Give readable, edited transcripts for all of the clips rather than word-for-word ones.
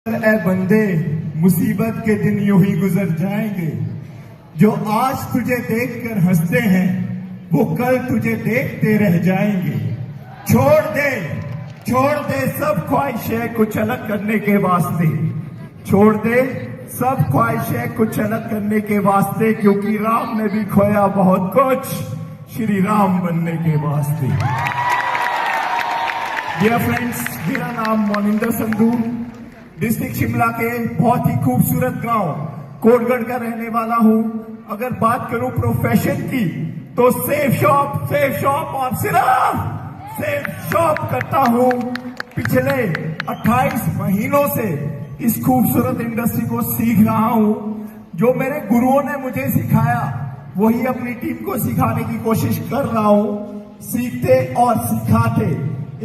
ए बंदे, मुसीबत के दिन यूं ही गुजर जाएंगे। जो आज तुझे देखकर हंसते हैं वो कल तुझे देखते रह जाएंगे। छोड़ दे सब ख्वाहिशें कुछ अलग करने के वास्ते। छोड़ दे सब ख्वाहिशें कुछ अलग करने के वास्ते, क्योंकि राम ने भी खोया बहुत कुछ श्री राम बनने के वास्ते। डियर फ्रेंड्स, मेरा नाम मोनिंदर संधू, डिस्ट्रिक्ट शिमला के बहुत ही खूबसूरत गांव कोटगढ़ का रहने वाला हूं। अगर बात करूं प्रोफेशन की तो सेफ शॉप और सिर्फ सेफ शॉप करता हूं। पिछले 28 महीनों से इस खूबसूरत इंडस्ट्री को सीख रहा हूं। जो मेरे गुरुओं ने मुझे सिखाया वही अपनी टीम को सिखाने की कोशिश कर रहा हूं। सीखते और सिखाते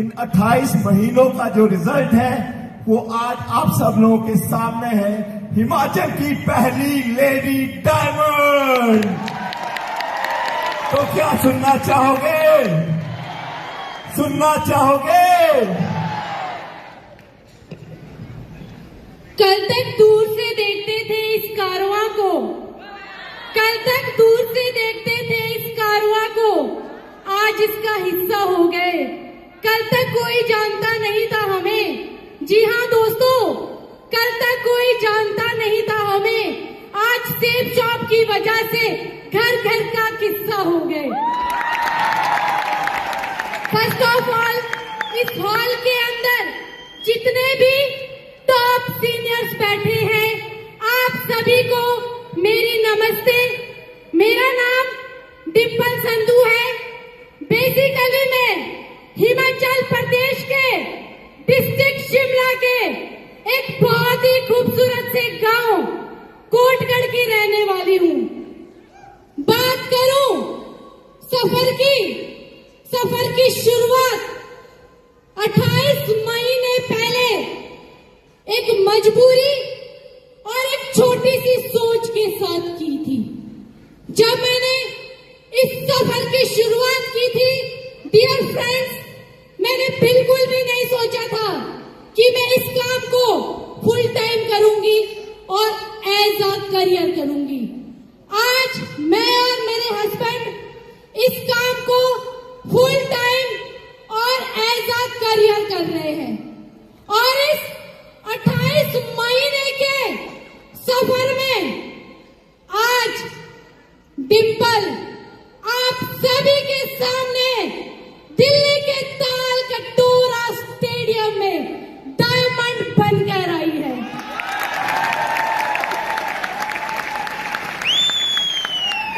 इन 28 महीनों का जो रिजल्ट है वो आज आप सब लोगों के सामने है। हिमाचल की पहली लेडी डायमंड। तो क्या सुनना चाहोगे? कल तक दूर से देखते थे इस कारवां को, आज इसका हिस्सा हो गए। कल तक कोई जानता नहीं था हमें। जी हाँ दोस्तों, कल तक कोई जानता नहीं था हमें। आज सेफ शॉप की वजह से घर घर का किस्सा हो गए। फर्स्ट ऑफ ऑल, इस हॉल के अंदर जितने भी टॉप सीनियर्स बैठे हैं, आप सभी को मेरी नमस्ते। मेरा नाम डिम्पल संधू है। बेसिकली मैं हिमाचल प्रदेश के डिस्ट्रिक्ट शिमला के एक बहुत ही खूबसूरत से गांव कोटगढ़ की रहने वाली हूं। बात करूं सफर की शुरुआत 28 महीने पहले एक मजबूरी और एक छोटी सी सोच के साथ की थी। जब मैंने इस सफर की शुरुआत की थी, डियर फ्रेंड्स, मैंने बिल्कुल भी नहीं सोचा था कि मैं इस काम को फुल टाइम करूंगी और एज अ करियर करूंगी। आज मैं और मेरे हस्बैंड इस काम को फुल टाइम और एज अ करियर कर रहे हैं। और इस 28 महीने के सफर में आज डिम्पल आप सभी के सामने दिल्ली के ताल कटोरा स्टेडियम में डायमंड बनकर आई है।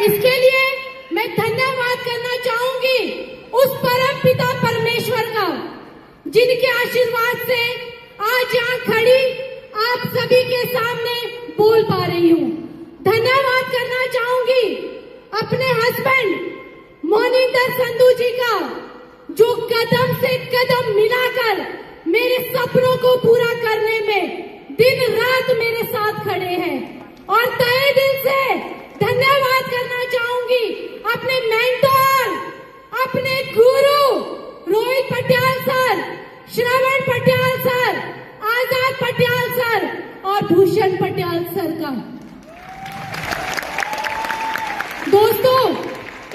इसके लिए मैं धन्यवाद करना चाहूंगी उस परम पिता परमेश्वर का, जिनके आशीर्वाद से आज यहाँ खड़ी आप सभी के सामने बोल पा रही हूँ। धन्यवाद करना चाहूंगी अपने हस्बैंड मोनिंदर संधू जी का, जो कदम से कदम मिलाकर मेरे सपनों को पूरा करने में दिन रात मेरे साथ खड़े हैं। और तहे दिल से धन्यवाद करना चाहूंगी अपने मेंटर, अपने गुरु रोहित पटियाल सर, श्रवण पटियाल सर, आजाद पटियाल सर और भूषण पटियाल सर का। दोस्तों,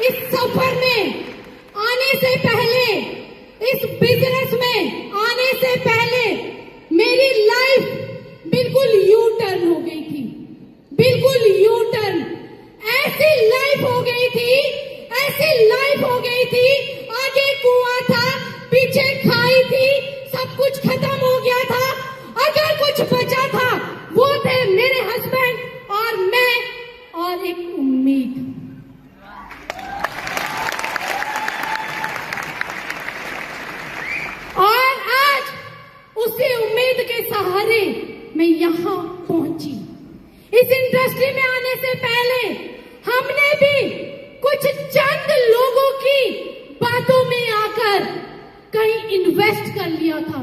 इस सफर में आने से पहले, इस बिजनेस में आने से पहले मेरी लाइफ बिल्कुल यू टर्न हो गई थी। बिल्कुल यू टर्न। ऐसी लाइफ हो गई थी, आगे कुआं था, पीछे खाई थी, सब कुछ खत्म हो गया था। अगर कुछ बचा था वो थे मेरे हस्बैंड और मैं और एक उम्मीद। और आज उसी उम्मीद के सहारे मैं यहाँ पहुंची। इस इंडस्ट्री में आने से पहले हमने भी कुछ चंद लोगों की बातों में आकर कहीं इन्वेस्ट कर लिया था।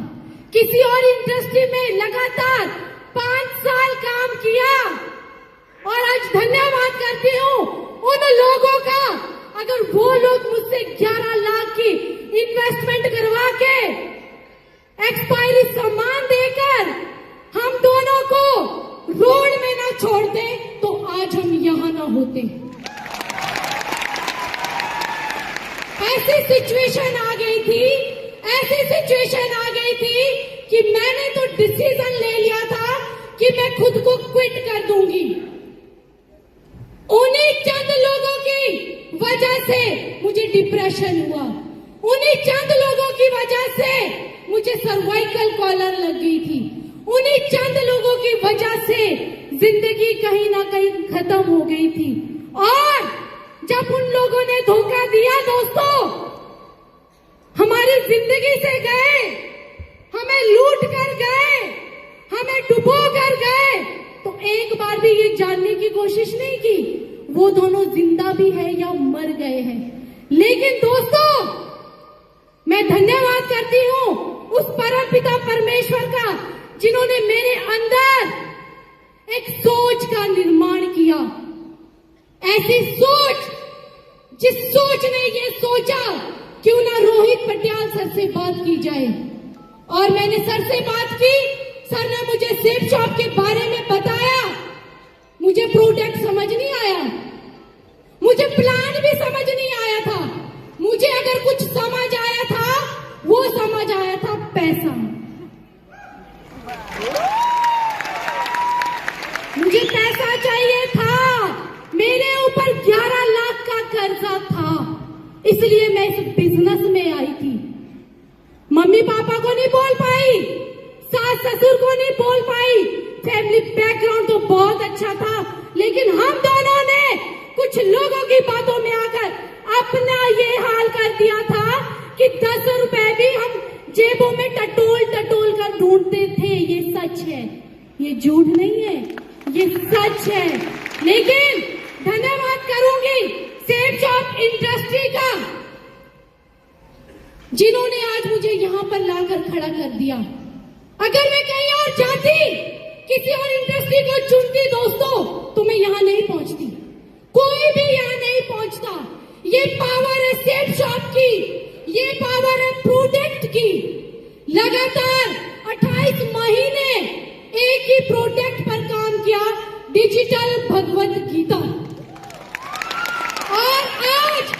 किसी और इंडस्ट्री में लगातार 5 साल काम किया और आज धन्यवाद करती हूँ उन लोगों का। अगर वो लोग मुझसे 11 लाख की इन्वेस्टमेंट करवा के एक्सपायरी सामान देकर हम 2 छोड़ते तो आज हम यहां ना होते। ऐसी सिचुएशन आ गई थी, ऐसी सिचुएशन आ गई थी कि मैंने तो डिसीजन ले लिया था कि मैं खुद को क्विट कर दूंगी। उन्हीं चंद लोगों की वजह से मुझे डिप्रेशन हुआ, उन्हीं चंद लोगों की वजह से मुझे सर्वाइकल कॉलर लग गई थी, उन्हीं चंद लोगों की वजह से जिंदगी कहीं ना कहीं खत्म हो गई थी। और जब उन लोगों ने धोखा दिया दोस्तों, हमारी जिंदगी से गए, हमें लूट कर गए, हमें डुबो कर गए, तो एक बार भी ये जानने की कोशिश नहीं की वो दोनों जिंदा भी है या मर गए हैं। लेकिन दोस्तों, मैं धन्यवाद करती हूं उस परमपिता परमेश्वर का जिन्होंने मेरे अंदर एक सोच का निर्माण किया। ऐसी सोच, जिस सोच ने ये सोचा क्यों ना रोहित पटियाल सर से बात की जाए। और मैंने सर से बात की, सर ने मुझे सेब शॉप के बारे में बताया। मुझे प्रोडक्ट समझ नहीं आया, मुझे प्लान भी समझ नहीं आया था। मुझे अगर कुछ समझ आया था, वो समझ आया था पैसा। मुझे पैसा चाहिए था, मेरे ऊपर 11 लाख का कर्जा था, इसलिए मैं इस बिजनेस में आई थी। मम्मी पापा को नहीं बोल पाई, सास ससुर को नहीं बोल पाई, फैमिली बैकग्राउंड तो बहुत अच्छा था, लेकिन हम दोनों ने कुछ लोगों की बातों में आकर अपना ये हाल कर दिया था कि 10 रुपए भी हम जेबों में टटोल टटोल कर ढूंढते थे। ये सच है, ये झूठ नहीं है, ये सच है। लेकिन धन्यवाद करूंगी सेब शॉप इंडस्ट्री का, जिन्होंने आज मुझे यहां पर लाकर खड़ा कर दिया। अगर मैं कहीं और जाती, किसी और इंडस्ट्री को चुनती दोस्तों, तो मैं यहां नहीं पहुंचती, कोई भी यहां नहीं पहुंचता। ये पावर है सेब शॉप की, ये पावर है प्रोडक्ट की। लगातार 28 महीने एक ही प्रोडक्ट पर काम किया, डिजिटल भगवत गीता। और आज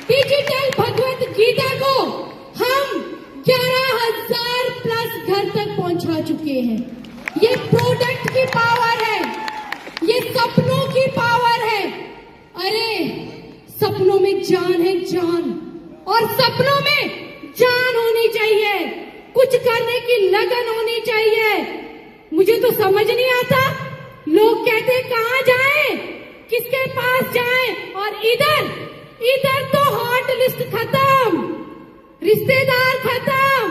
डिजिटल भगवत गीता को हम 11,000 प्लस घर तक पहुंचा चुके हैं। ये प्रोडक्ट की पावर है, ये सपनों की पावर है। अरे सपनों में जान है, जान, और सपनों में जान होनी चाहिए, कुछ करने की लगन होनी चाहिए। मुझे तो समझ नहीं आता, लोग कहते कहां जाएं, किसके पास जाएं, और इधर तो हॉट लिस्ट खत्म, रिश्तेदार खत्म,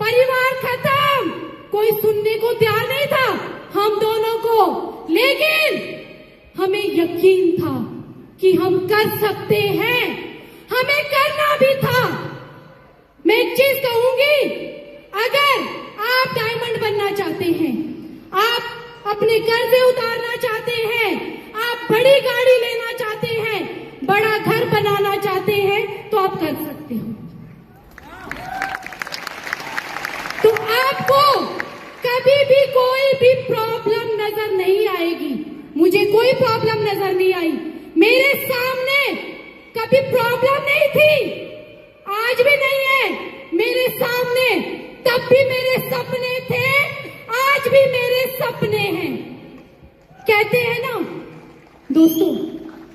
परिवार खत्म, कोई सुनने को तैयार नहीं था हम दोनों को। लेकिन हमें यकीन था कि हम कर सकते हैं, हमें करना भी था। मैं एक चीज कहूंगी, अगर आप डायमंड बनना चाहते हैं, आप अपने कर्जे उतारना चाहते हैं, आप बड़ी गाड़ी लेना चाहते हैं, बड़ा घर बनाना चाहते हैं, तो आप कर सकते हो। तो आपको कभी भी कोई भी प्रॉब्लम नजर नहीं आएगी। मुझे कोई प्रॉब्लम नजर नहीं आई, मेरे सामने कभी प्रॉब्लम नहीं थी, आज भी नहीं है। मेरे सामने तब भी मेरे सपने थे, आज भी मेरे सपने हैं। कहते हैं ना दोस्तों,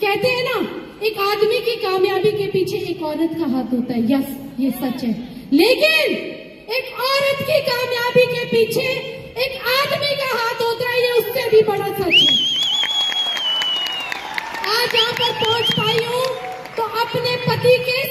कहते हैं ना, एक आदमी की कामयाबी के पीछे एक औरत का हाथ होता है। यस, ये सच है। लेकिन एक औरत की कामयाबी के पीछे एक आदमी का हाथ होता है, ये उससे भी बड़ा सच है। आज यहाँ पर पहुंच पाई हूं तो अपने पति के